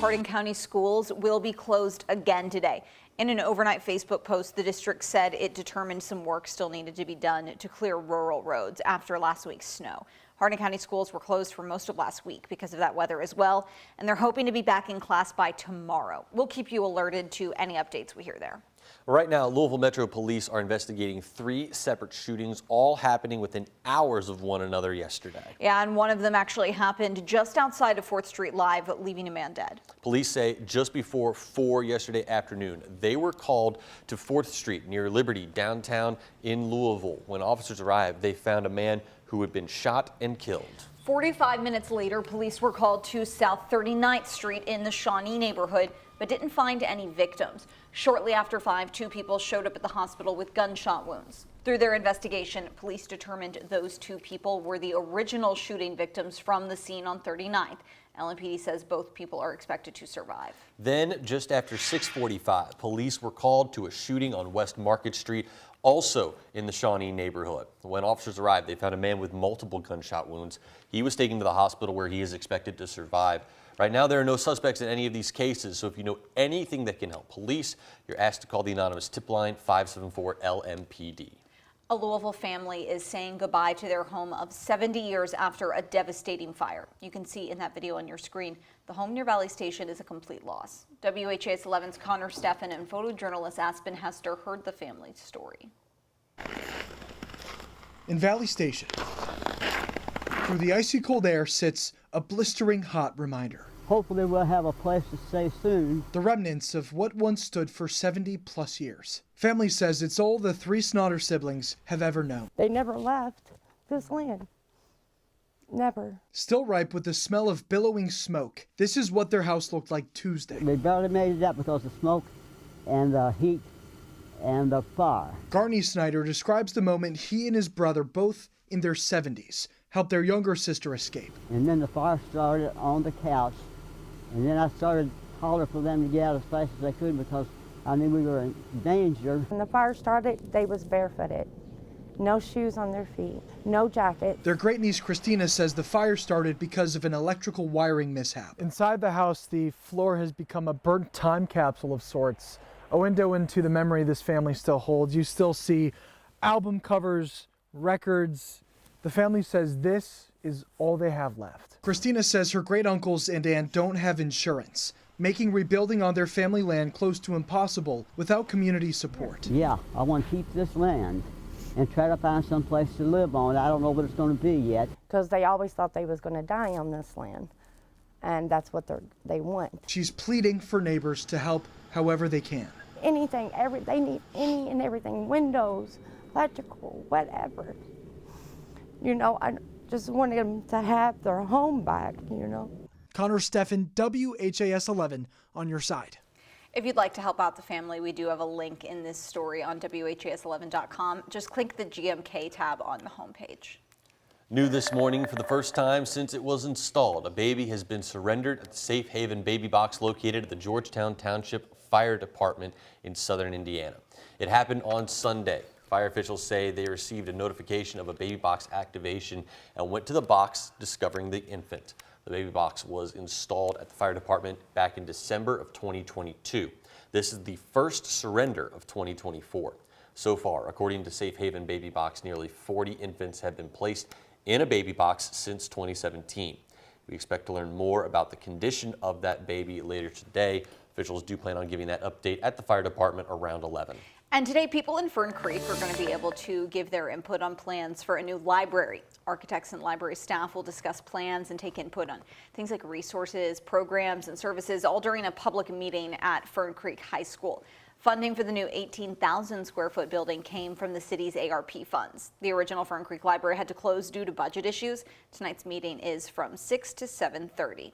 Hardin County schools will be closed again today. In an overnight Facebook post, the district said it determined some work still needed to be done to clear rural roads after last week's snow. Hardin County schools were closed for most of last week because of that weather as well, and they're hoping to be back in class by tomorrow. We'll keep you alerted to any updates we hear there. Right now, Louisville Metro Police are investigating 3 separate shootings, all happening within hours of one another yesterday. Yeah, and one of them actually happened just outside of 4th Street Live, leaving a man dead. Police say just before 4 yesterday afternoon, they were called to 4th Street near Liberty, downtown in Louisville. When officers arrived, they found a man who had been shot and killed. 45 minutes later, police were called to South 39th Street in the Shawnee neighborhood, but didn't find any victims. Shortly after 5, 2 people showed up at the hospital with gunshot wounds. Through their investigation, police determined those 2 people were the original shooting victims from the scene on 39th. LMPD says both people are expected to survive. Then, just after 6:45, police were called to a shooting on West Market Street, also in the Shawnee neighborhood. When officers arrived, they found a man with multiple gunshot wounds. He was taken to the hospital where he is expected to survive. Right now, there are no suspects in any of these cases, so if you know anything that can help police, you're asked to call the anonymous tip line 574-LMPD. A Louisville family is saying goodbye to their home of 70 years after a devastating fire. You can see in that video on your screen, the home near Valley Station is a complete loss. WHAS11's Connor Steffen and photojournalist Aspen Hester heard the family's story. In Valley Station, through the icy cold air sits a blistering hot reminder. Hopefully we'll have a place to stay soon. The remnants of what once stood for 70+ years. Family says it's all the 3 Snotter siblings have ever known. They never left this land. Never. Still ripe with the smell of billowing smoke, this is what their house looked like Tuesday. We barely made it up because of smoke and the heat and the fire. Garney Snyder describes the moment he and his brother, both in their 70s, helped their younger sister escape. And then the fire started on the couch, and then I started hollering for them to get out as fast as they could because I knew we were in danger. When the fire started, they was barefooted. No shoes on their feet, no jacket. Their great-niece Christina says the fire started because of an electrical wiring mishap. Inside the house, the floor has become a burnt time capsule of sorts, a window into the memory this family still holds. You still see album covers, records. The family says this is all they have left. Christina says her great-uncles and aunt don't have insurance, making rebuilding on their family land close to impossible without community support. Yeah, I want to keep this land and try to find some place to live on. I don't know what it's going to be yet. Because they always thought they was going to die on this land, and that's what they want. She's pleading for neighbors to help however they can. Anything, they need any and everything, windows, electrical, whatever. You know, I just want them to have their home back, you know. Connor Steffen, WHAS 11 on your side. If you'd like to help out the family, we do have a link in this story on WHAS11.com. Just click the GMK tab on the homepage. New this morning, for the first time since it was installed, a baby has been surrendered at the Safe Haven baby box located at the Georgetown Township Fire Department in southern Indiana. It happened on Sunday. Fire officials say they received a notification of a baby box activation and went to the box, discovering the infant. The baby box was installed at the fire department back in December of 2022. This is the first surrender of 2024. So far, according to Safe Haven Baby Box, nearly 40 infants have been placed in a baby box since 2017. We expect to learn more about the condition of that baby later today. Officials do plan on giving that update at the fire department around 11. And today, people in Fern Creek are going to be able to give their input on plans for a new library. Architects and library staff will discuss plans and take input on things like resources, programs, and services, all during a public meeting at Fern Creek High School. Funding for the new 18,000 square foot building came from the city's ARP funds. The original Fern Creek Library had to close due to budget issues. Tonight's meeting is from 6 to 7:30.